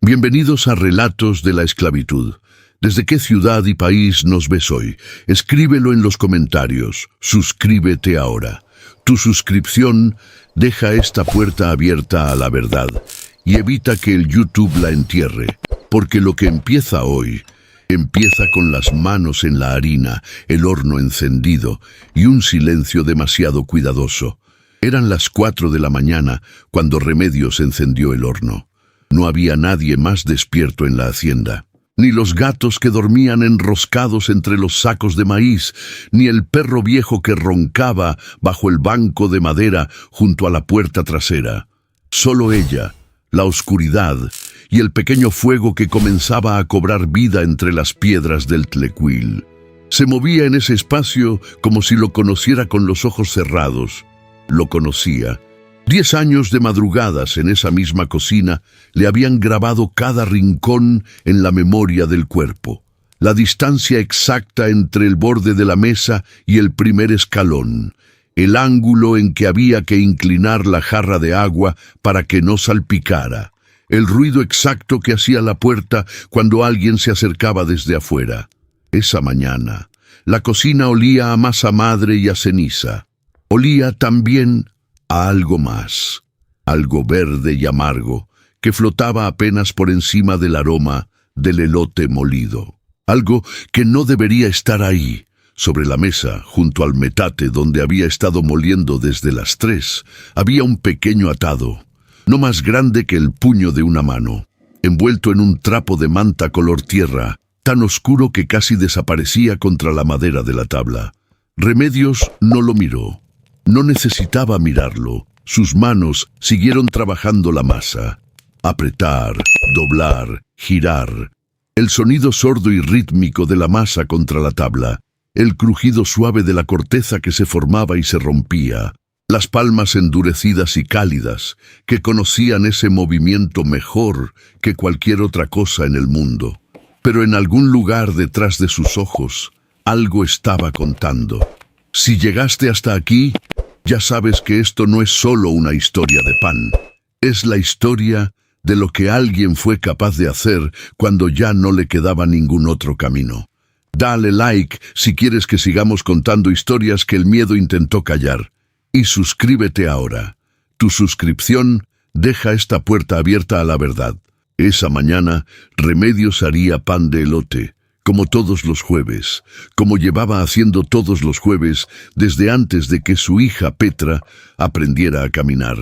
Bienvenidos a Relatos de la Esclavitud. ¿Desde qué ciudad y país nos ves hoy? Escríbelo en los comentarios. Suscríbete ahora. Tu suscripción deja esta puerta abierta a la verdad y evita que el YouTube la entierre, porque lo que empieza hoy empieza con las manos en la harina, el horno encendido y un silencio demasiado cuidadoso. Eran las 4 de la mañana cuando Remedios encendió el horno. No había nadie más despierto en la hacienda, ni los gatos que dormían enroscados entre los sacos de maíz, ni el perro viejo que roncaba bajo el banco de madera junto a la puerta trasera. Solo ella, la oscuridad y el pequeño fuego que comenzaba a cobrar vida entre las piedras del tlecuil. Se movía en ese espacio como si lo conociera con los ojos cerrados. Lo conocía. 10 años de madrugadas en esa misma cocina le habían grabado cada rincón en la memoria del cuerpo. La distancia exacta entre el borde de la mesa y el primer escalón. El ángulo en que había que inclinar la jarra de agua para que no salpicara. El ruido exacto que hacía la puerta cuando alguien se acercaba desde afuera. Esa mañana, la cocina olía a masa madre y a ceniza. Olía también a algo más, algo verde y amargo, que flotaba apenas por encima del aroma del elote molido. Algo que no debería estar ahí. Sobre la mesa, junto al metate donde había estado moliendo desde las 3, había un pequeño atado, no más grande que el puño de una mano, envuelto en un trapo de manta color tierra, tan oscuro que casi desaparecía contra la madera de la tabla. Remedios no lo miró. No necesitaba mirarlo. Sus manos siguieron trabajando la masa. Apretar, doblar, girar. El sonido sordo y rítmico de la masa contra la tabla. El crujido suave de la corteza que se formaba y se rompía. Las palmas endurecidas y cálidas, que conocían ese movimiento mejor que cualquier otra cosa en el mundo. Pero en algún lugar detrás de sus ojos, algo estaba contando. Si llegaste hasta aquí, ya sabes que esto no es solo una historia de pan. Es la historia de lo que alguien fue capaz de hacer cuando ya no le quedaba ningún otro camino. Dale like si quieres que sigamos contando historias que el miedo intentó callar. Y suscríbete ahora. Tu suscripción deja esta puerta abierta a la verdad. Esa mañana, Remedios haría pan de elote, como todos los jueves, como llevaba haciendo todos los jueves desde antes de que su hija Petra aprendiera a caminar.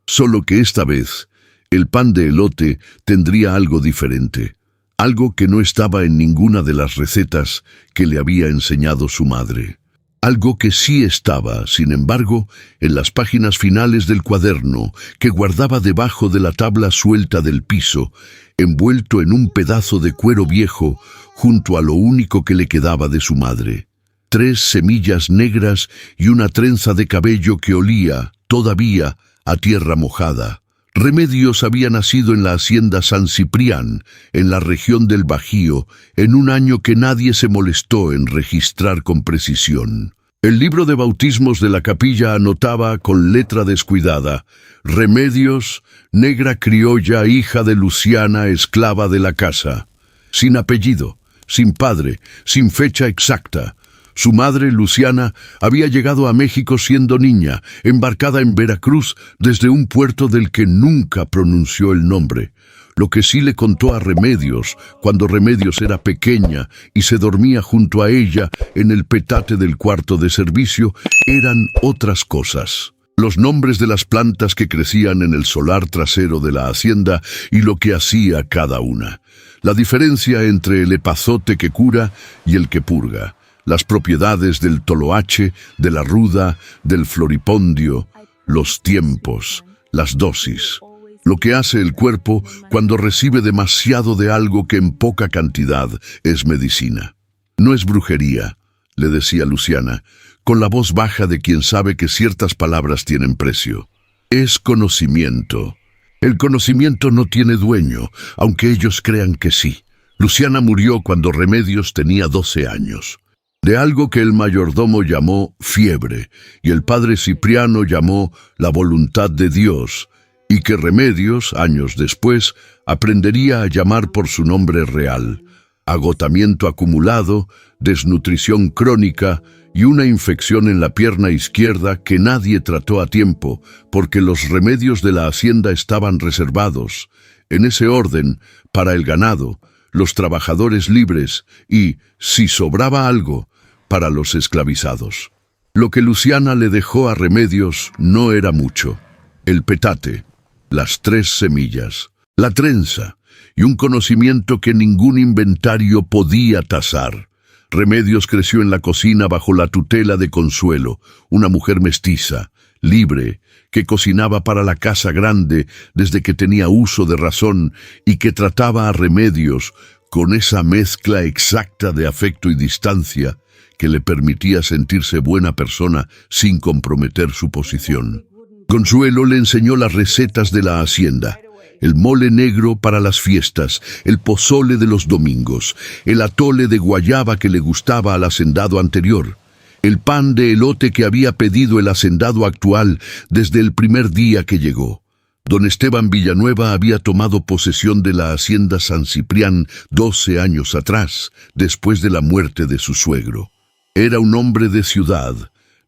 Solo que esta vez, el pan de elote tendría algo diferente, algo que no estaba en ninguna de las recetas que le había enseñado su madre. Algo que sí estaba, sin embargo, en las páginas finales del cuaderno que guardaba debajo de la tabla suelta del piso, envuelto en un pedazo de cuero viejo junto a lo único que le quedaba de su madre. 3 semillas negras y una trenza de cabello que olía, todavía, a tierra mojada. Remedios había nacido en la hacienda San Ciprián, en la región del Bajío, en un año que nadie se molestó en registrar con precisión. El libro de bautismos de la capilla anotaba con letra descuidada: Remedios, negra criolla, hija de Luciana, esclava de la casa. Sin apellido, sin padre, sin fecha exacta. Su madre, Luciana, había llegado a México siendo niña, embarcada en Veracruz desde un puerto del que nunca pronunció el nombre. Lo que sí le contó a Remedios, cuando Remedios era pequeña y se dormía junto a ella en el petate del cuarto de servicio, eran otras cosas. Los nombres de las plantas que crecían en el solar trasero de la hacienda y lo que hacía cada una. La diferencia entre el epazote que cura y el que purga. Las propiedades del toloache, de la ruda, del floripondio, los tiempos, las dosis. Lo que hace el cuerpo cuando recibe demasiado de algo que en poca cantidad es medicina. No es brujería, le decía Luciana, con la voz baja de quien sabe que ciertas palabras tienen precio. Es conocimiento. El conocimiento no tiene dueño, aunque ellos crean que sí. Luciana murió cuando Remedios tenía 12 años. De algo que el mayordomo llamó fiebre y el padre Cipriano llamó la voluntad de Dios, y que Remedios, años después, aprendería a llamar por su nombre real: agotamiento acumulado, desnutrición crónica y una infección en la pierna izquierda que nadie trató a tiempo porque los remedios de la hacienda estaban reservados, en ese orden, para el ganado, los trabajadores libres y, si sobraba algo, para los esclavizados. Lo que Luciana le dejó a Remedios no era mucho: el petate, las 3 semillas, la trenza y un conocimiento que ningún inventario podía tasar. Remedios creció en la cocina bajo la tutela de Consuelo, una mujer mestiza, libre, que cocinaba para la casa grande desde que tenía uso de razón y que trataba a Remedios con esa mezcla exacta de afecto y distancia que le permitía sentirse buena persona sin comprometer su posición. Consuelo le enseñó las recetas de la hacienda: el mole negro para las fiestas, el pozole de los domingos, el atole de guayaba que le gustaba al hacendado anterior, el pan de elote que había pedido el hacendado actual desde el primer día que llegó. Don Esteban Villanueva había tomado posesión de la hacienda San Ciprián 12 años atrás, después de la muerte de su suegro. Era un hombre de ciudad,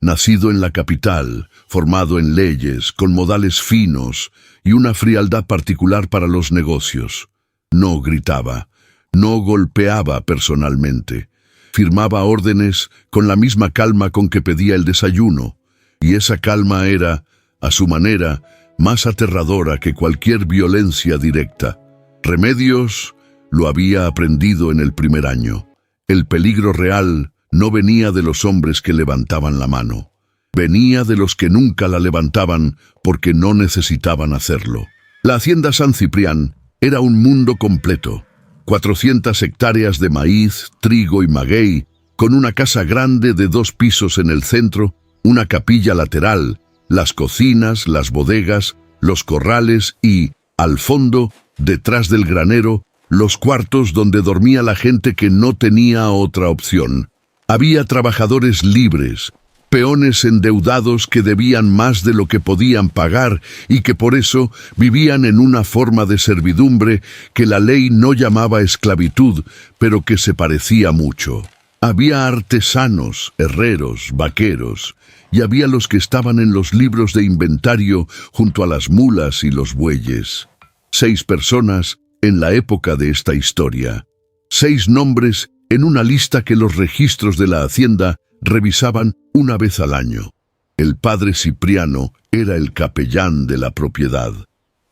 nacido en la capital, formado en leyes, con modales finos y una frialdad particular para los negocios. No gritaba, no golpeaba personalmente. Firmaba órdenes con la misma calma con que pedía el desayuno, y esa calma era, a su manera, más aterradora que cualquier violencia directa. Remedios lo había aprendido en el primer año. El peligro real no venía de los hombres que levantaban la mano. Venía de los que nunca la levantaban porque no necesitaban hacerlo. La hacienda San Ciprián era un mundo completo: 400 hectáreas de maíz, trigo y maguey, con una casa grande de 2 pisos en el centro, una capilla lateral, las cocinas, las bodegas, los corrales y, al fondo, detrás del granero, los cuartos donde dormía la gente que no tenía otra opción. Había trabajadores libres, peones endeudados que debían más de lo que podían pagar y que por eso vivían en una forma de servidumbre que la ley no llamaba esclavitud, pero que se parecía mucho. Había artesanos, herreros, vaqueros, y había los que estaban en los libros de inventario junto a las mulas y los bueyes. 6 personas en la época de esta historia. 6 nombres en una lista que los registros de la hacienda revisaban una vez al año. El padre Cipriano era el capellán de la propiedad.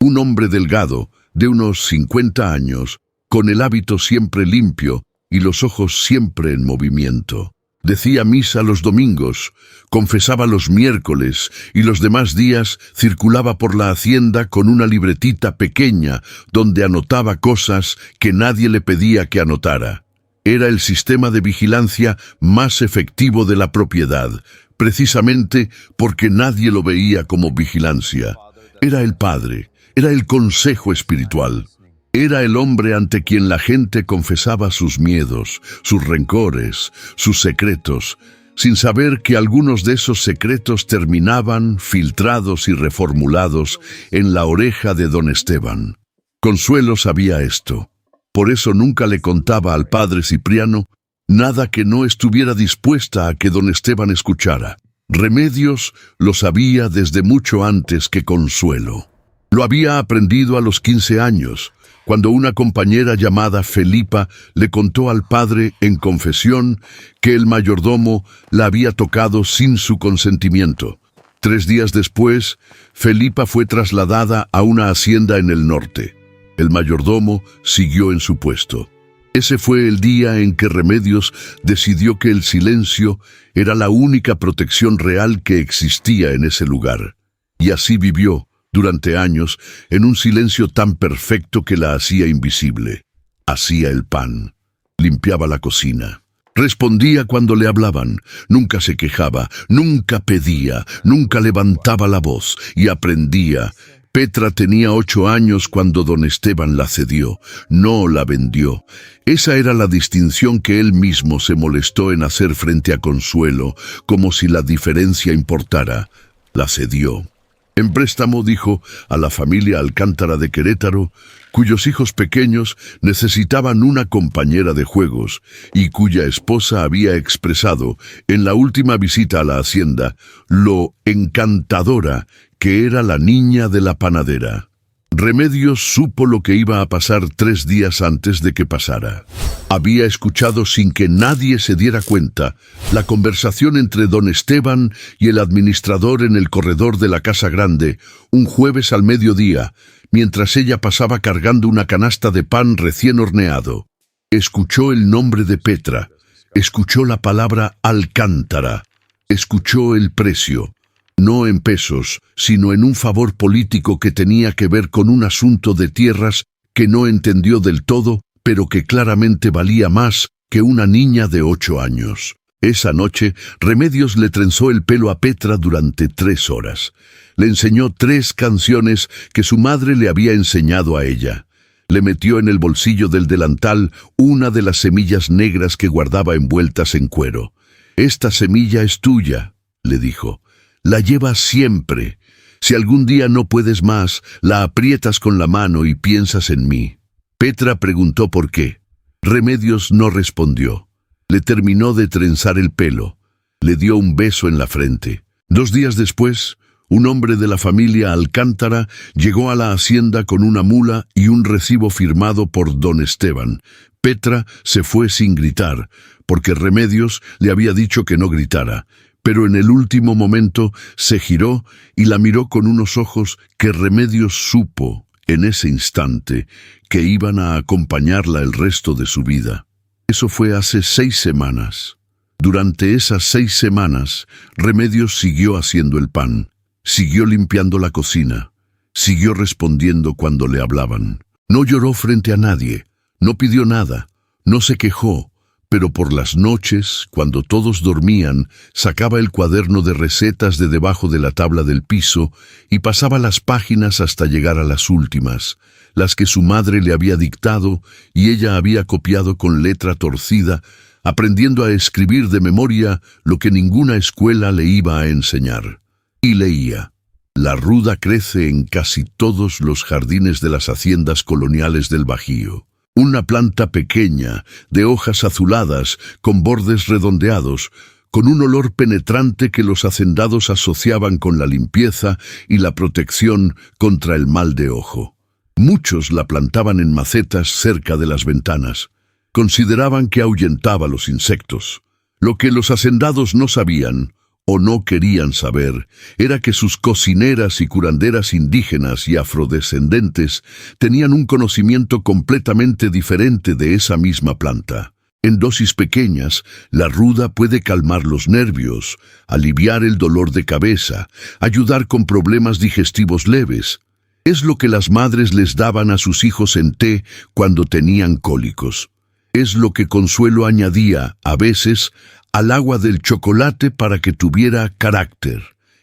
Un hombre delgado, de unos 50 años, con el hábito siempre limpio y los ojos siempre en movimiento. Decía misa los domingos, confesaba los miércoles y los demás días circulaba por la hacienda con una libretita pequeña donde anotaba cosas que nadie le pedía que anotara. Era el sistema de vigilancia más efectivo de la propiedad, precisamente porque nadie lo veía como vigilancia. Era el padre, era el consejo espiritual. Era el hombre ante quien la gente confesaba sus miedos, sus rencores, sus secretos, sin saber que algunos de esos secretos terminaban, filtrados y reformulados, en la oreja de don Esteban. Consuelo sabía esto. Por eso nunca le contaba al padre Cipriano nada que no estuviera dispuesta a que don Esteban escuchara. Remedios lo sabía desde mucho antes que Consuelo. Lo había aprendido a los 15 años, cuando una compañera llamada Felipa le contó al padre en confesión que el mayordomo la había tocado sin su consentimiento. 3 días después, Felipa fue trasladada a una hacienda en el norte. El mayordomo siguió en su puesto. Ese fue el día en que Remedios decidió que el silencio era la única protección real que existía en ese lugar. Y así vivió, durante años, en un silencio tan perfecto que la hacía invisible. Hacía el pan, limpiaba la cocina, respondía cuando le hablaban, nunca se quejaba, nunca pedía, nunca levantaba la voz y aprendía. Petra tenía 8 años cuando don Esteban la cedió, no la vendió. Esa era la distinción que él mismo se molestó en hacer frente a Consuelo, como si la diferencia importara. La cedió. En préstamo, dijo, a la familia Alcántara de Querétaro, cuyos hijos pequeños necesitaban una compañera de juegos y cuya esposa había expresado en la última visita a la hacienda lo encantadora que era la niña de la panadera. Remedios supo lo que iba a pasar 3 días antes de que pasara. Había escuchado sin que nadie se diera cuenta la conversación entre don Esteban y el administrador en el corredor de la casa grande un jueves al mediodía, mientras ella pasaba cargando una canasta de pan recién horneado. Escuchó el nombre de Petra, escuchó la palabra Alcántara, escuchó el precio. No en pesos, sino en un favor político que tenía que ver con un asunto de tierras que no entendió del todo, pero que claramente valía más que una niña de 8 años. Esa noche, Remedios le trenzó el pelo a Petra durante 3 horas. Le enseñó 3 canciones que su madre le había enseñado a ella. Le metió en el bolsillo del delantal una de las semillas negras que guardaba envueltas en cuero. «Esta semilla es tuya», le dijo. «La llevas siempre. Si algún día no puedes más, la aprietas con la mano y piensas en mí». Petra preguntó por qué. Remedios no respondió. Le terminó de trenzar el pelo. Le dio un beso en la frente. 2 días después, un hombre de la familia Alcántara llegó a la hacienda con una mula y un recibo firmado por don Esteban. Petra se fue sin gritar, porque Remedios le había dicho que no gritara. Pero en el último momento se giró y la miró con unos ojos que Remedios supo, en ese instante, que iban a acompañarla el resto de su vida. Eso fue hace 6 semanas. Durante esas 6 semanas, Remedios siguió haciendo el pan, siguió limpiando la cocina, siguió respondiendo cuando le hablaban. No lloró frente a nadie, no pidió nada, no se quejó. Pero por las noches, cuando todos dormían, sacaba el cuaderno de recetas de debajo de la tabla del piso y pasaba las páginas hasta llegar a las últimas, las que su madre le había dictado y ella había copiado con letra torcida, aprendiendo a escribir de memoria lo que ninguna escuela le iba a enseñar. Y leía: «La ruda crece en casi todos los jardines de las haciendas coloniales del Bajío. Una planta pequeña, de hojas azuladas, con bordes redondeados, con un olor penetrante que los hacendados asociaban con la limpieza y la protección contra el mal de ojo. Muchos la plantaban en macetas cerca de las ventanas. Consideraban que ahuyentaba los insectos. Lo que los hacendados no sabían, o no querían saber, era que sus cocineras y curanderas indígenas y afrodescendentes tenían un conocimiento completamente diferente de esa misma planta. En dosis pequeñas, la ruda puede calmar los nervios, aliviar el dolor de cabeza, ayudar con problemas digestivos leves. Es lo que las madres les daban a sus hijos en té cuando tenían cólicos. Es lo que Consuelo añadía, a veces, al agua del chocolate para que tuviera carácter.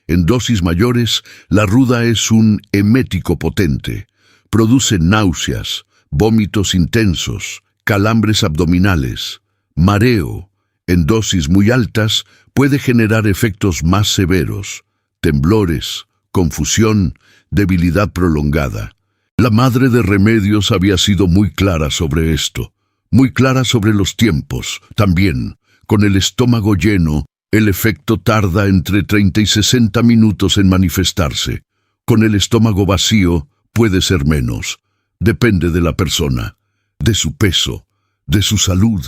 En dosis mayores, la ruda es un emético potente. Produce náuseas, vómitos intensos, calambres abdominales, mareo. En dosis muy altas, puede generar efectos más severos, temblores, confusión, debilidad prolongada. La madre de Remedios había sido muy clara sobre esto, muy clara sobre los tiempos, también. Con el estómago lleno, el efecto tarda entre 30 y 60 minutos en manifestarse. Con el estómago vacío, puede ser menos. Depende de la persona, de su peso, de su salud.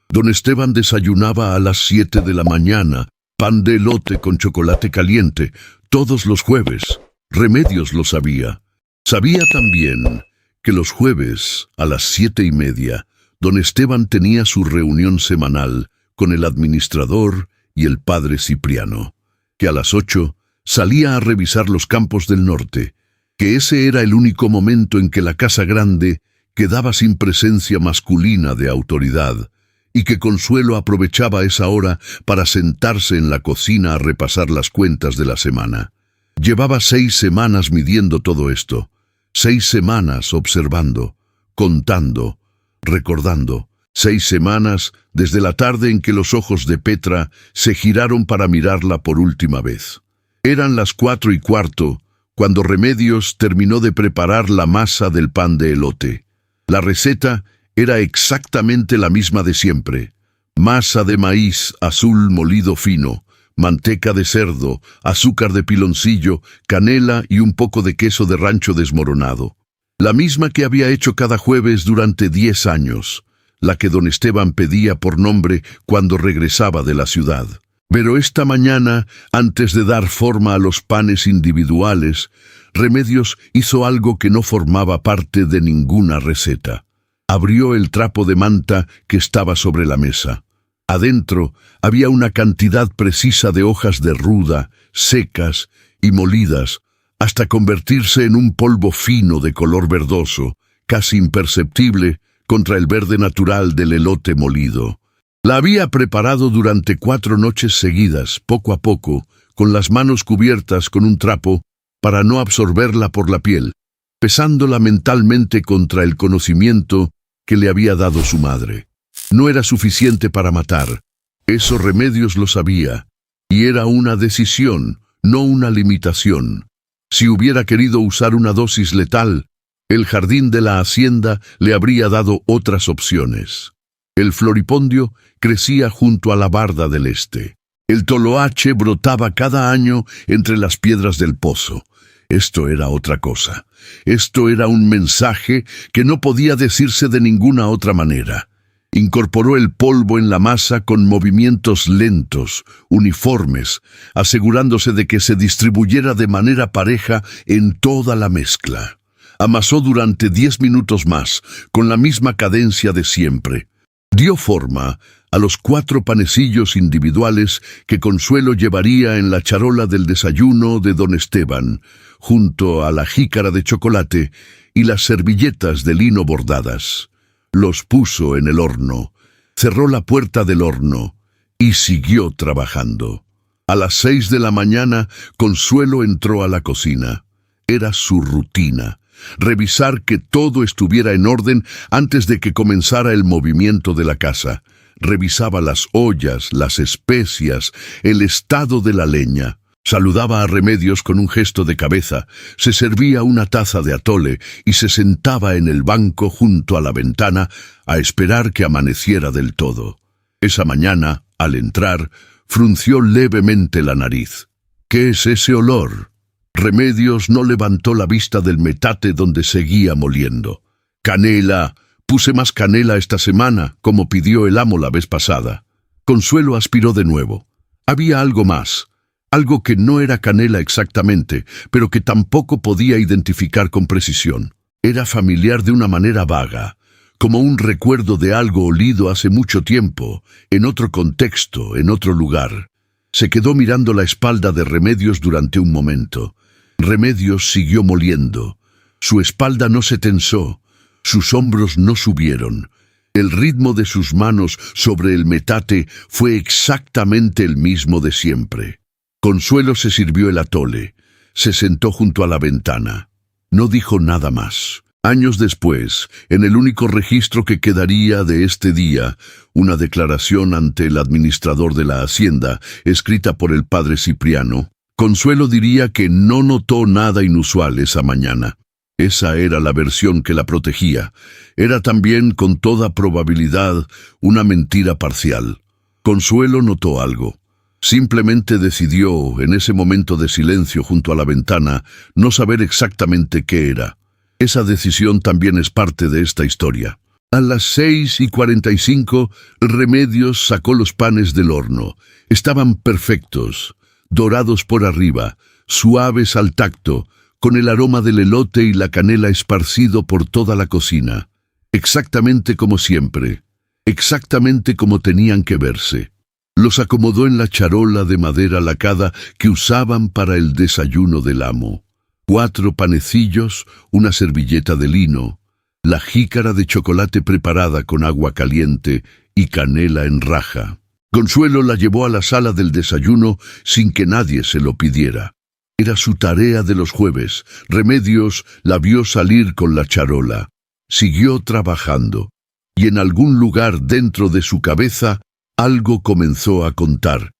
Don Esteban desayunaba a las 7 de la mañana, pan de elote con chocolate caliente, todos los jueves. Remedios lo sabía. Sabía también que los jueves, a las 7:30, don Esteban tenía su reunión semanal con el administrador y el padre Cipriano, que a las 8 salía a revisar los campos del norte, que ese era el único momento en que la casa grande quedaba sin presencia masculina de autoridad, y que Consuelo aprovechaba esa hora para sentarse en la cocina a repasar las cuentas de la semana. Llevaba 6 semanas midiendo todo esto, 6 semanas observando, contando, recordando. 6 semanas desde la tarde en que los ojos de Petra se giraron para mirarla por última vez. Eran las 4:15 cuando Remedios terminó de preparar la masa del pan de elote. La receta era exactamente la misma de siempre. Masa de maíz azul molido fino, manteca de cerdo, azúcar de piloncillo, canela y un poco de queso de rancho desmoronado. La misma que había hecho cada jueves durante 10 años, la que don Esteban pedía por nombre cuando regresaba de la ciudad. Pero esta mañana, antes de dar forma a los panes individuales, Remedios hizo algo que no formaba parte de ninguna receta. Abrió el trapo de manta que estaba sobre la mesa. Adentro había una cantidad precisa de hojas de ruda, secas y molidas, hasta convertirse en un polvo fino de color verdoso, casi imperceptible contra el verde natural del elote molido. La había preparado durante 4 noches seguidas, poco a poco, con las manos cubiertas con un trapo para no absorberla por la piel, pesándola mentalmente contra el conocimiento que le había dado su madre. No era suficiente para matar. Eso Remedios lo sabía, y era una decisión, no una limitación. Si hubiera querido usar una dosis letal, el jardín de la hacienda le habría dado otras opciones. El floripondio crecía junto a la barda del este. El toloache brotaba cada año entre las piedras del pozo. Esto era otra cosa. Esto era un mensaje que no podía decirse de ninguna otra manera. Incorporó el polvo en la masa con movimientos lentos, uniformes, asegurándose de que se distribuyera de manera pareja en toda la mezcla. Amasó durante 10 minutos más, con la misma cadencia de siempre. Dio forma a los 4 panecillos individuales que Consuelo llevaría en la charola del desayuno de don Esteban, junto a la jícara de chocolate y las servilletas de lino bordadas. Los puso en el horno, cerró la puerta del horno y siguió trabajando. A las 6 de la mañana, Consuelo entró a la cocina. Era su rutina. Revisar que todo estuviera en orden antes de que comenzara el movimiento de la casa. Revisaba las ollas, las especias, el estado de la leña. Saludaba a Remedios con un gesto de cabeza, se servía una taza de atole y se sentaba en el banco junto a la ventana a esperar que amaneciera del todo. Esa mañana, al entrar, frunció levemente la nariz. ¿Qué es ese olor? Remedios no levantó la vista del metate donde seguía moliendo. «Canela. Puse más canela esta semana, como pidió el amo la vez pasada». Consuelo aspiró de nuevo. Había algo más. Algo que no era canela exactamente, pero que tampoco podía identificar con precisión. Era familiar de una manera vaga, como un recuerdo de algo olido hace mucho tiempo, en otro contexto, en otro lugar. Se quedó mirando la espalda de Remedios durante un momento. Remedios siguió moliendo. Su espalda no se tensó, sus hombros no subieron. El ritmo de sus manos sobre el metate fue exactamente el mismo de siempre. Consuelo se sirvió el atole, se sentó junto a la ventana. No dijo nada más. Años después, en el único registro que quedaría de este día, una declaración ante el administrador de la hacienda, escrita por el padre Cipriano, Consuelo diría que no notó nada inusual esa mañana. Esa era la versión que la protegía. Era también, con toda probabilidad, una mentira parcial. Consuelo notó algo. Simplemente decidió, en ese momento de silencio junto a la ventana, no saber exactamente qué era. Esa decisión también es parte de esta historia. A las 6:45, Remedios sacó los panes del horno. Estaban perfectos, dorados por arriba, suaves al tacto, con el aroma del elote y la canela esparcido por toda la cocina. Exactamente como siempre, exactamente como tenían que verse. Los acomodó en la charola de madera lacada que usaban para el desayuno del amo. 4 panecillos, una servilleta de lino, la jícara de chocolate preparada con agua caliente y canela en raja. Consuelo la llevó a la sala del desayuno sin que nadie se lo pidiera. Era su tarea de los jueves. Remedios la vio salir con la charola. Siguió trabajando, y en algún lugar dentro de su cabeza algo comenzó a contar.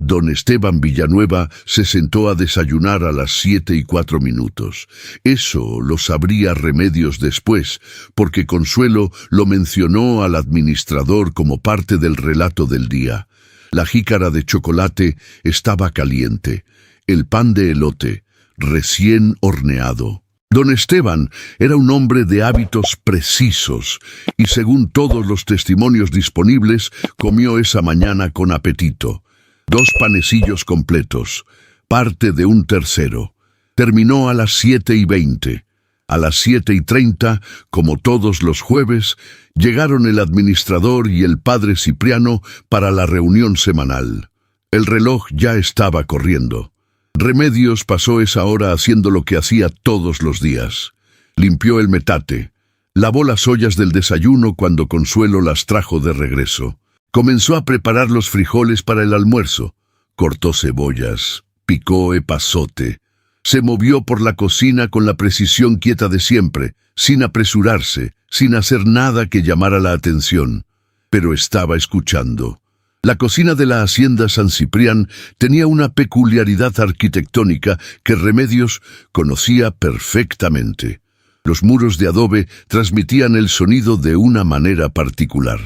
Don Esteban Villanueva se sentó a desayunar a las 7:04. Eso lo sabría Remedios después, porque Consuelo lo mencionó al administrador como parte del relato del día. La jícara de chocolate estaba caliente, el pan de elote, recién horneado. Don Esteban era un hombre de hábitos precisos y, según todos los testimonios disponibles, comió esa mañana con apetito. 2 panecillos completos, parte de un tercero. Terminó a las 7:20. A las 7:30, como todos los jueves, llegaron el administrador y el padre Cipriano para la reunión semanal. El reloj ya estaba corriendo. Remedios pasó esa hora haciendo lo que hacía todos los días. Limpió el metate. Lavó las ollas del desayuno cuando Consuelo las trajo de regreso. Comenzó a preparar los frijoles para el almuerzo. Cortó cebollas, picó epazote. Se movió por la cocina con la precisión quieta de siempre, sin apresurarse, sin hacer nada que llamara la atención. Pero estaba escuchando. La cocina de la hacienda San Ciprián tenía una peculiaridad arquitectónica que Remedios conocía perfectamente. Los muros de adobe transmitían el sonido de una manera particular.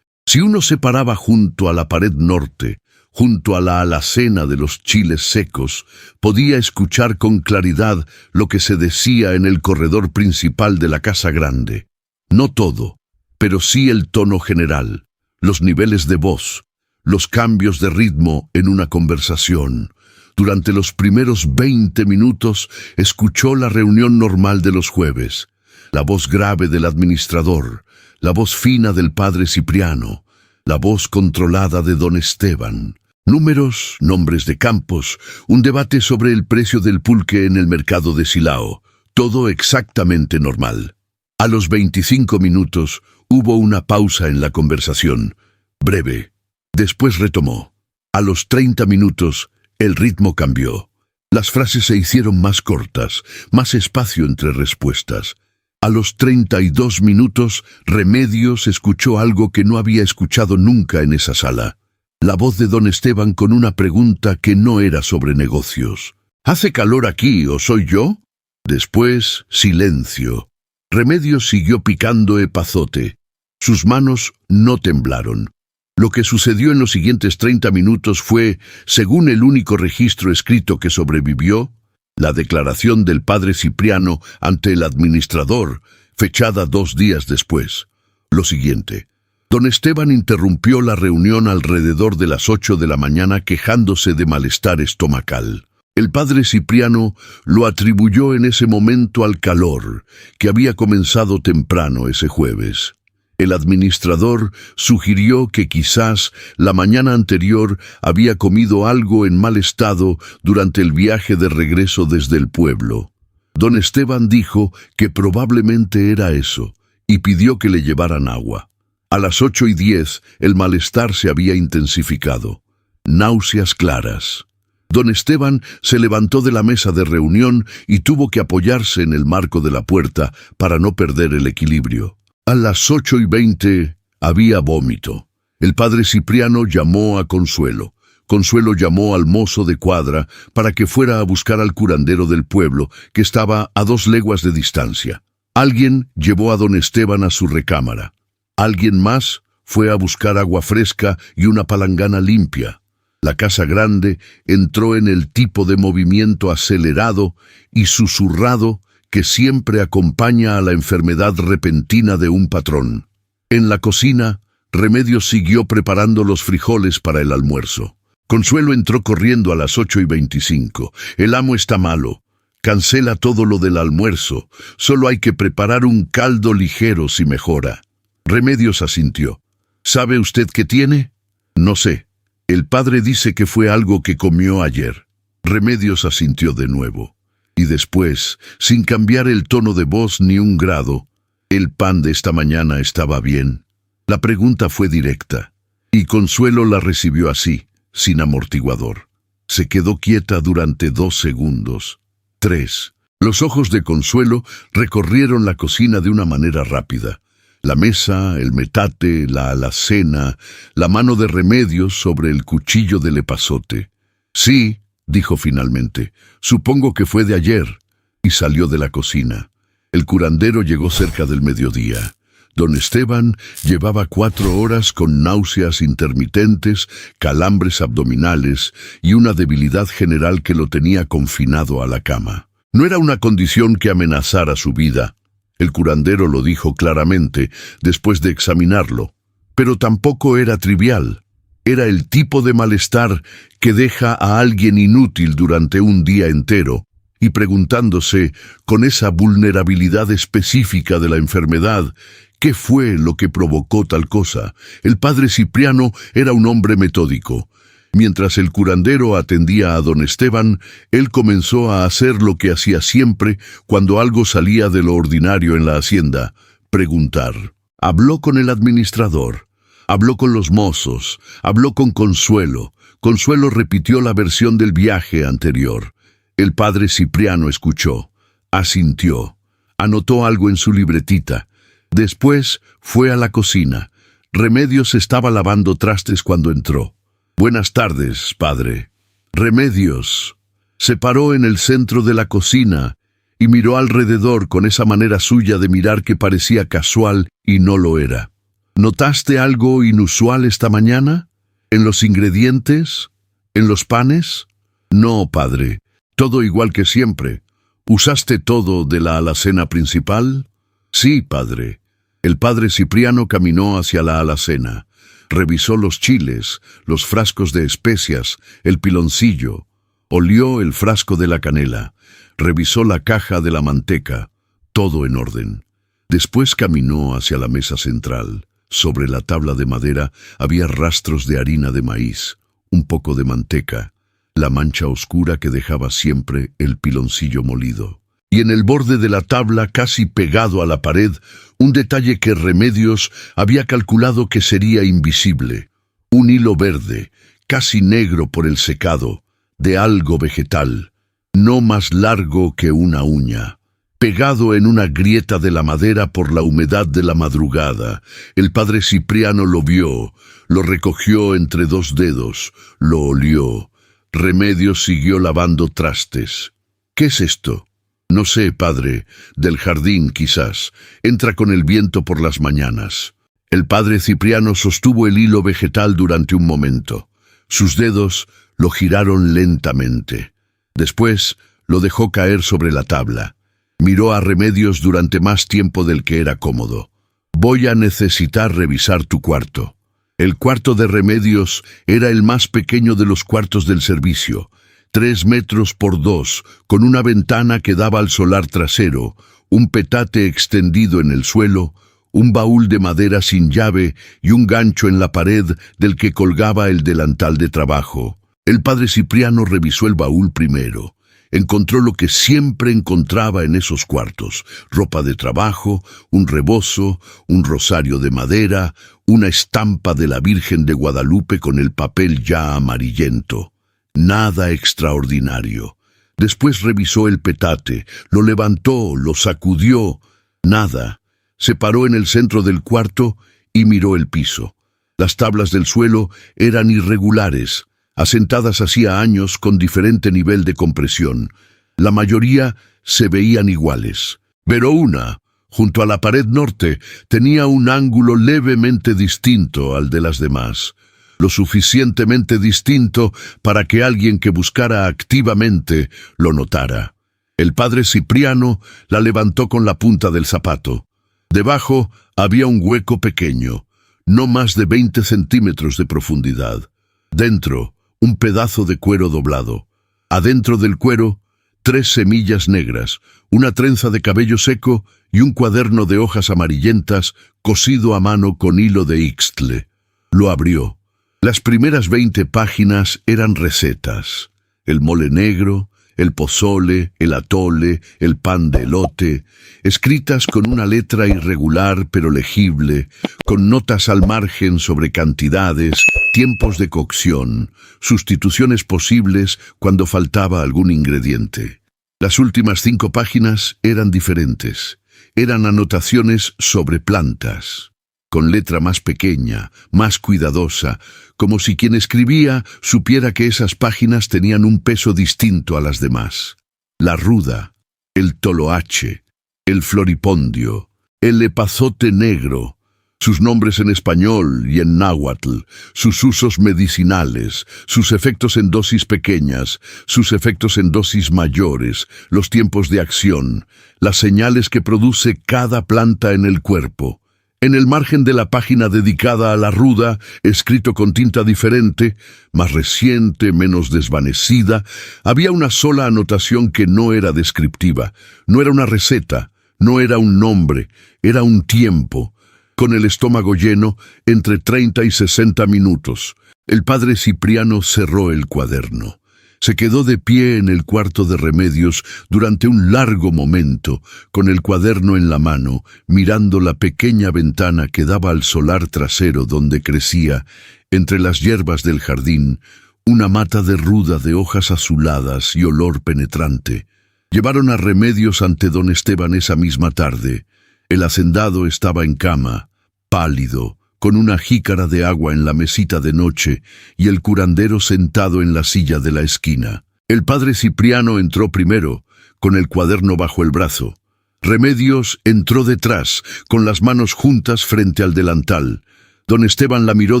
Si uno se paraba junto a la pared norte, junto a la alacena de los chiles secos, podía escuchar con claridad lo que se decía en el corredor principal de la casa grande. No todo, pero sí el tono general, los niveles de voz, los cambios de ritmo en una conversación. Durante los primeros 20 minutos escuchó la reunión normal de los jueves, la voz grave del administrador, la voz fina del padre Cipriano, la voz controlada de don Esteban. Números, nombres de campos, un debate sobre el precio del pulque en el mercado de Silao, todo exactamente normal. A los 25 minutos hubo una pausa en la conversación, breve. Después retomó. A los 30 minutos, el ritmo cambió. Las frases se hicieron más cortas, más espacio entre respuestas. A los 32 minutos, Remedios escuchó algo que no había escuchado nunca en esa sala. La voz de don Esteban con una pregunta que no era sobre negocios. ¿Hace calor aquí o soy yo? Después, silencio. Remedios siguió picando epazote. Sus manos no temblaron. Lo que sucedió en los siguientes 30 minutos fue, según el único registro escrito que sobrevivió, la declaración del padre Cipriano ante el administrador, fechada 2 días después. Lo siguiente. Don Esteban interrumpió la reunión alrededor de las 8 de la mañana quejándose de malestar estomacal. El padre Cipriano lo atribuyó en ese momento al calor, que había comenzado temprano ese jueves. El administrador sugirió que quizás la mañana anterior había comido algo en mal estado durante el viaje de regreso desde el pueblo. Don Esteban dijo que probablemente era eso, y pidió que le llevaran agua. A las 8:10 el malestar se había intensificado. Náuseas claras. Don Esteban se levantó de la mesa de reunión y tuvo que apoyarse en el marco de la puerta para no perder el equilibrio. A las 8:20 había vómito. El padre Cipriano llamó a Consuelo. Consuelo llamó al mozo de cuadra para que fuera a buscar al curandero del pueblo, que estaba a 2 leguas de distancia. Alguien llevó a don Esteban a su recámara. Alguien más fue a buscar agua fresca y una palangana limpia. La casa grande entró en el tipo de movimiento acelerado y susurrado que siempre acompaña a la enfermedad repentina de un patrón. En la cocina, Remedios siguió preparando los frijoles para el almuerzo. Consuelo entró corriendo a las 8:25. El amo está malo. Cancela todo lo del almuerzo. Solo hay que preparar un caldo ligero si mejora. Remedios asintió. ¿Sabe usted qué tiene? No sé. El padre dice que fue algo que comió ayer. Remedios asintió de nuevo. Y después, sin cambiar el tono de voz ni un grado, ¿el pan de esta mañana estaba bien? La pregunta fue directa, y Consuelo la recibió así, sin amortiguador. Se quedó quieta durante 2 segundos. 3. Los ojos de Consuelo recorrieron la cocina de una manera rápida. La mesa, el metate, la alacena, la mano de Remedios sobre el cuchillo del epazote. Sí, dijo finalmente. Supongo que fue de ayer. Y salió de la cocina. El curandero llegó cerca del mediodía. Don Esteban llevaba 4 horas con náuseas intermitentes, calambres abdominales y una debilidad general que lo tenía confinado a la cama. No era una condición que amenazara su vida. El curandero lo dijo claramente después de examinarlo. Pero tampoco era trivial. Era el tipo de malestar que deja a alguien inútil durante un día entero y preguntándose, con esa vulnerabilidad específica de la enfermedad, ¿qué fue lo que provocó tal cosa? El padre Cipriano era un hombre metódico. Mientras el curandero atendía a don Esteban, él comenzó a hacer lo que hacía siempre cuando algo salía de lo ordinario en la hacienda: preguntar. Habló con el administrador, habló con los mozos, habló con Consuelo. Consuelo repitió la versión del viaje anterior. El padre Cipriano escuchó, asintió, anotó algo en su libretita. Después fue a la cocina. Remedios estaba lavando trastes cuando entró. «Buenas tardes, padre». Remedios se paró en el centro de la cocina y miró alrededor con esa manera suya de mirar que parecía casual y no lo era. «¿Notaste algo inusual esta mañana? ¿En los ingredientes? ¿En los panes?» «No, padre. Todo igual que siempre. ¿Usaste todo de la alacena principal?» «Sí, padre». El padre Cipriano caminó hacia la alacena. Revisó los chiles, los frascos de especias, el piloncillo. Olió el frasco de la canela. Revisó la caja de la manteca. Todo en orden. Después caminó hacia la mesa central. Sobre la tabla de madera había rastros de harina de maíz, un poco de manteca, la mancha oscura que dejaba siempre el piloncillo molido. Y en el borde de la tabla, casi pegado a la pared, un detalle que Remedios había calculado que sería invisible. Un hilo verde, casi negro por el secado, de algo vegetal, no más largo que una uña. Pegado en una grieta de la madera por la humedad de la madrugada. El padre Cipriano lo vio, lo recogió entre 2 dedos, lo olió. Remedios siguió lavando trastes. «¿Qué es esto?» «No sé, padre. Del jardín, quizás. Entra con el viento por las mañanas». El padre Cipriano sostuvo el hilo vegetal durante un momento. Sus dedos lo giraron lentamente. Después lo dejó caer sobre la tabla. Miró a Remedios durante más tiempo del que era cómodo. «Voy a necesitar revisar tu cuarto». El cuarto de Remedios era el más pequeño de los cuartos del servicio, 3 metros por 2, con una ventana que daba al solar trasero, un petate extendido en el suelo, un baúl de madera sin llave y un gancho en la pared del que colgaba el delantal de trabajo. El padre Cipriano revisó el baúl primero. Encontró lo que siempre encontraba en esos cuartos: ropa de trabajo, un rebozo, un rosario de madera, una estampa de la Virgen de Guadalupe con el papel ya amarillento. Nada extraordinario. Después revisó el petate, lo levantó, lo sacudió. Nada. Se paró en el centro del cuarto y miró el piso. Las tablas del suelo eran irregulares, asentadas hacía años con diferente nivel de compresión. La mayoría se veían iguales, pero una, junto a la pared norte, tenía un ángulo levemente distinto al de las demás, lo suficientemente distinto para que alguien que buscara activamente lo notara. El padre Cipriano la levantó con la punta del zapato. Debajo había un hueco pequeño, no más de 20 centímetros de profundidad. Dentro, un pedazo de cuero doblado. Adentro del cuero, 3 semillas negras, una trenza de cabello seco y un cuaderno de hojas amarillentas cosido a mano con hilo de ixtle. Lo abrió. Las primeras 20 páginas eran recetas: el mole negro, el pozole, el atole, el pan de elote, escritas con una letra irregular pero legible, con notas al margen sobre cantidades, tiempos de cocción, sustituciones posibles cuando faltaba algún ingrediente. Las últimas 5 páginas eran diferentes. Eran anotaciones sobre plantas. con letra más pequeña, más cuidadosa, como si quien escribía supiera que esas páginas tenían un peso distinto a las demás. La ruda, el toloache, el floripondio, el epazote negro, sus nombres en español y en náhuatl, sus usos medicinales, sus efectos en dosis pequeñas, sus efectos en dosis mayores, los tiempos de acción, las señales que produce cada planta en el cuerpo. En el margen de la página dedicada a la ruda, escrito con tinta diferente, más reciente, menos desvanecida, había una sola anotación que no era descriptiva, no era una receta, no era un nombre, era un tiempo. Con el estómago lleno, entre 30 y 60 minutos, el padre Cipriano cerró el cuaderno. Se quedó de pie en el cuarto de Remedios durante un largo momento, con el cuaderno en la mano, mirando la pequeña ventana que daba al solar trasero donde crecía, entre las hierbas del jardín, una mata de ruda de hojas azuladas y olor penetrante. Llevaron a Remedios ante don Esteban esa misma tarde. El hacendado estaba en cama, pálido, con una jícara de agua en la mesita de noche y el curandero sentado en la silla de la esquina. El padre Cipriano entró primero, con el cuaderno bajo el brazo. Remedios entró detrás, con las manos juntas frente al delantal. Don Esteban la miró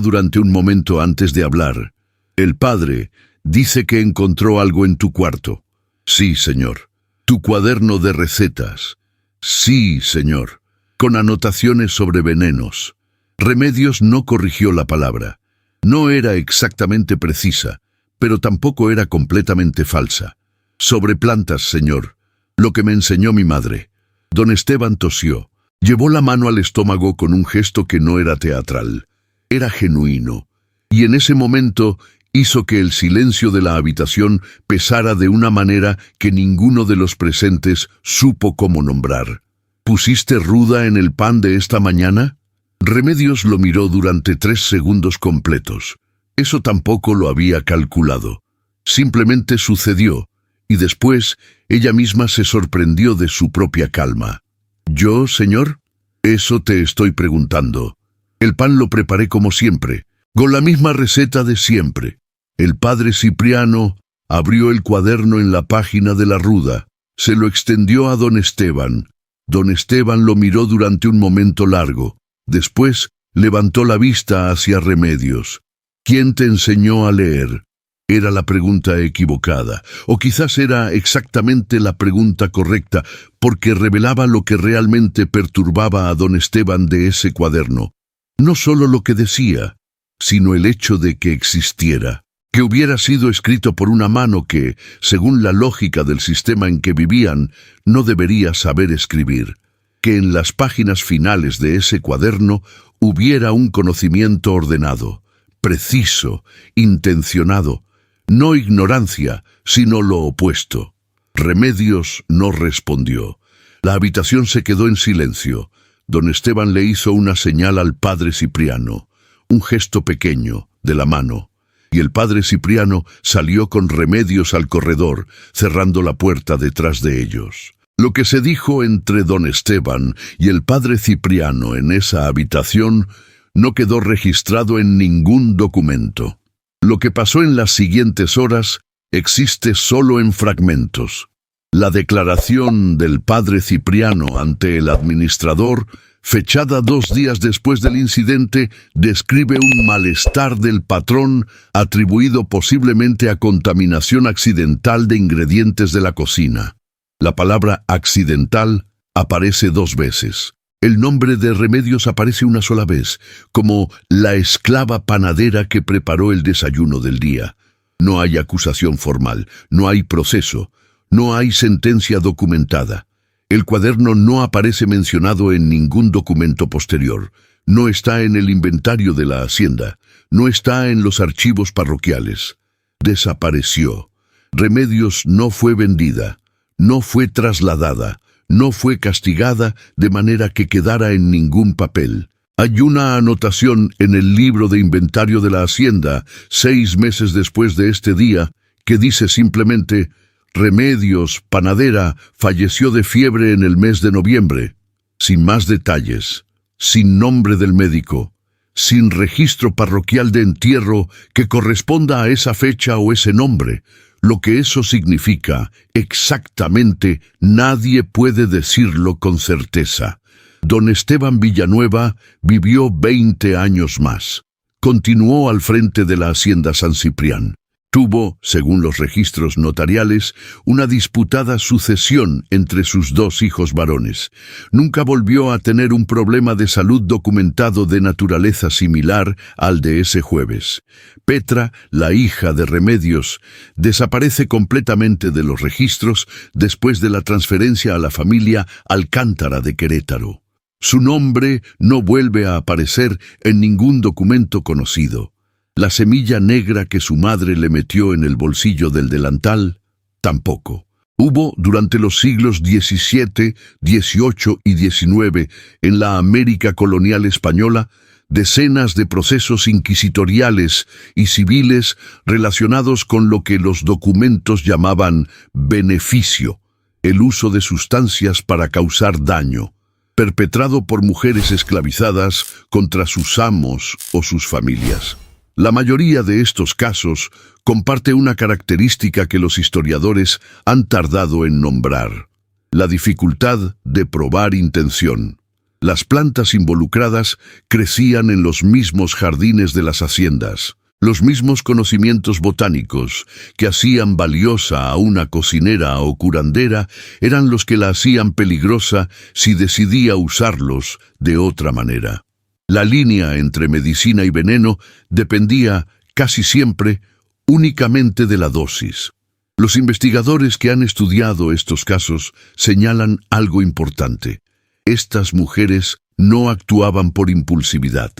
durante un momento antes de hablar. El padre dice que encontró algo en tu cuarto. Sí, señor. Tu cuaderno de recetas. Sí, señor. Con anotaciones sobre venenos. Remedios no corrigió la palabra. No era exactamente precisa, pero tampoco era completamente falsa. Sobre plantas, señor. Lo que me enseñó mi madre. Don Esteban tosió. Llevó la mano al estómago con un gesto que no era teatral. Era genuino. Y en ese momento hizo que el silencio de la habitación pesara de una manera que ninguno de los presentes supo cómo nombrar. ¿Pusiste ruda en el pan de esta mañana? Remedios lo miró durante 3 segundos completos. Eso tampoco lo había calculado. Simplemente sucedió, y después ella misma se sorprendió de su propia calma. ¿Yo, señor? Eso te estoy preguntando. El pan lo preparé como siempre, con la misma receta de siempre. El padre Cipriano abrió el cuaderno en la página de la ruda, se lo extendió a don Esteban. Don Esteban lo miró durante un momento largo. Después levantó la vista hacia Remedios. ¿Quién te enseñó a leer? Era la pregunta equivocada, o quizás era exactamente la pregunta correcta, porque revelaba lo que realmente perturbaba a don Esteban de ese cuaderno. No solo lo que decía, sino el hecho de que existiera, que hubiera sido escrito por una mano que, según la lógica del sistema en que vivían, no debería saber escribir, que en las páginas finales de ese cuaderno hubiera un conocimiento ordenado, preciso, intencionado, no ignorancia, sino lo opuesto. Remedios no respondió. La habitación se quedó en silencio. Don Esteban le hizo una señal al padre Cipriano, un gesto pequeño, de la mano, y el padre Cipriano salió con Remedios al corredor, cerrando la puerta detrás de ellos. Lo que se dijo entre don Esteban y el padre Cipriano en esa habitación no quedó registrado en ningún documento. Lo que pasó en las siguientes horas existe solo en fragmentos. La declaración del padre Cipriano ante el administrador, fechada 2 días después del incidente, describe un malestar del patrón atribuido posiblemente a contaminación accidental de ingredientes de la cocina. La palabra accidental aparece 2 veces. El nombre de Remedios aparece una sola vez, como la esclava panadera que preparó el desayuno del día. No hay acusación formal, no hay proceso, no hay sentencia documentada. El cuaderno no aparece mencionado en ningún documento posterior, no está en el inventario de la hacienda, no está en los archivos parroquiales. Desapareció. Remedios no fue vendida, no fue trasladada, no fue castigada de manera que quedara en ningún papel. Hay una anotación en el libro de inventario de la hacienda, 6 meses después de este día, que dice simplemente: Remedios, panadera, falleció de fiebre en el mes de noviembre, sin más detalles. sin nombre del médico, sin registro parroquial de entierro que corresponda a esa fecha o ese nombre. Lo que eso significa, exactamente, nadie puede decirlo con certeza. Don Esteban Villanueva vivió 20 años más. Continuó al frente de la hacienda San Ciprián. Tuvo, según los registros notariales, una disputada sucesión entre sus dos hijos varones. Nunca volvió a tener un problema de salud documentado de naturaleza similar al de ese jueves. Petra, la hija de Remedios, desaparece completamente de los registros después de la transferencia a la familia Alcántara de Querétaro. Su nombre no vuelve a aparecer en ningún documento conocido. La semilla negra que su madre le metió en el bolsillo del delantal, tampoco. Hubo, durante los siglos XVII, XVIII y XIX, en la América colonial española, decenas de procesos inquisitoriales y civiles relacionados con lo que los documentos llamaban beneficio, el uso de sustancias para causar daño, perpetrado por mujeres esclavizadas contra sus amos o sus familias. La mayoría de estos casos comparte una característica que los historiadores han tardado en nombrar: la dificultad de probar intención. Las plantas involucradas crecían en los mismos jardines de las haciendas. Los mismos conocimientos botánicos que hacían valiosa a una cocinera o curandera eran los que la hacían peligrosa si decidía usarlos de otra manera. La línea entre medicina y veneno dependía, casi siempre, únicamente de la dosis. Los investigadores que han estudiado estos casos señalan algo importante. Estas mujeres no actuaban por impulsividad.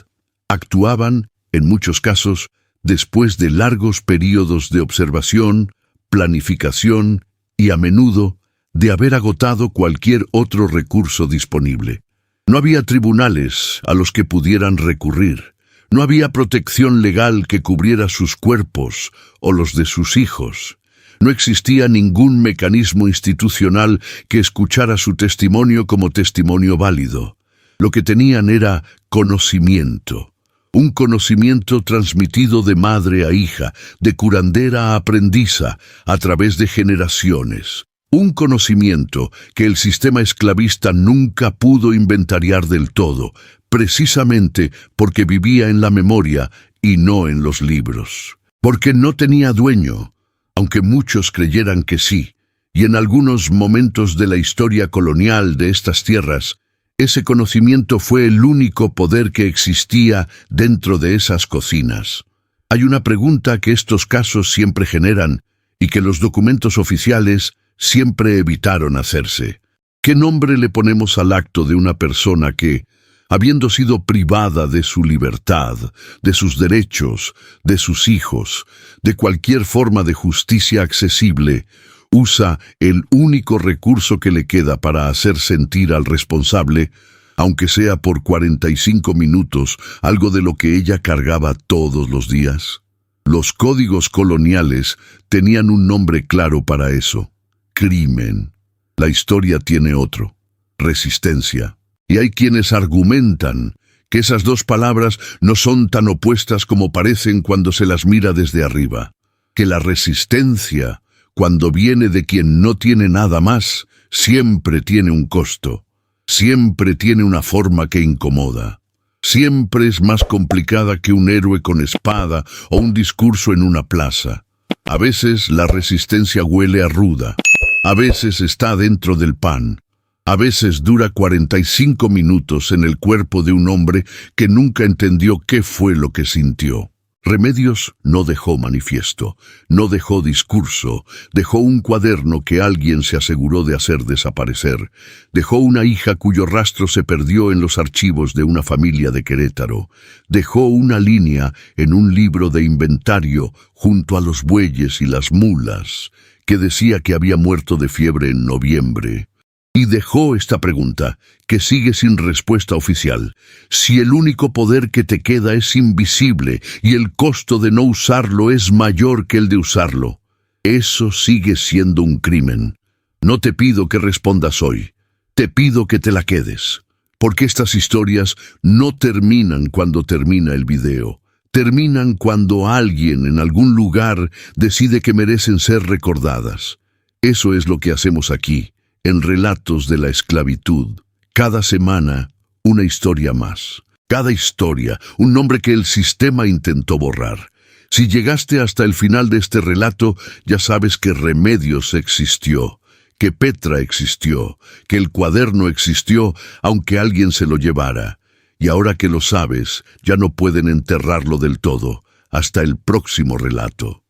Actuaban, en muchos casos, después de largos períodos de observación, planificación y, a menudo, de haber agotado cualquier otro recurso disponible. No había tribunales a los que pudieran recurrir. No había protección legal que cubriera sus cuerpos o los de sus hijos. No existía ningún mecanismo institucional que escuchara su testimonio como testimonio válido. Lo que tenían era conocimiento. Un conocimiento transmitido de madre a hija, de curandera a aprendiza, a través de generaciones. Un conocimiento que el sistema esclavista nunca pudo inventariar del todo, precisamente porque vivía en la memoria y no en los libros. Porque no tenía dueño, aunque muchos creyeran que sí, y en algunos momentos de la historia colonial de estas tierras, ese conocimiento fue el único poder que existía dentro de esas cocinas. Hay una pregunta que estos casos siempre generan y que los documentos oficiales siempre evitaron hacerse. ¿Qué nombre le ponemos al acto de una persona que, habiendo sido privada de su libertad, de sus derechos, de sus hijos, de cualquier forma de justicia accesible, usa el único recurso que le queda para hacer sentir al responsable, aunque sea por 45 minutos, algo de lo que ella cargaba todos los días? Los códigos coloniales tenían un nombre claro para eso: crimen. La historia tiene otro: resistencia. Y hay quienes argumentan que esas dos palabras no son tan opuestas como parecen cuando se las mira desde arriba. Que la resistencia, cuando viene de quien no tiene nada más, siempre tiene un costo. Siempre tiene una forma que incomoda. Siempre es más complicada que un héroe con espada o un discurso en una plaza. A veces la resistencia huele a ruda. A veces está dentro del pan. A veces dura 45 minutos en el cuerpo de un hombre que nunca entendió qué fue lo que sintió. Remedios no dejó manifiesto, no dejó discurso, dejó un cuaderno que alguien se aseguró de hacer desaparecer, dejó una hija cuyo rastro se perdió en los archivos de una familia de Querétaro, dejó una línea en un libro de inventario junto a los bueyes y las mulas, que decía que había muerto de fiebre en noviembre. Y dejó esta pregunta, que sigue sin respuesta oficial: si el único poder que te queda es invisible y el costo de no usarlo es mayor que el de usarlo, eso sigue siendo un crimen. No te pido que respondas hoy, te pido que te la quedes. porque estas historias no terminan cuando termina el video. Terminan cuando alguien en algún lugar decide que merecen ser recordadas. Eso es lo que hacemos aquí, en Relatos de la Esclavitud. Cada semana, una historia más. Cada historia, un nombre que el sistema intentó borrar. Si llegaste hasta el final de este relato, ya sabes que Remedios existió, que Petra existió, que el cuaderno existió, aunque alguien se lo llevara. Y ahora que lo sabes, ya no pueden enterrarlo del todo. Hasta el próximo relato.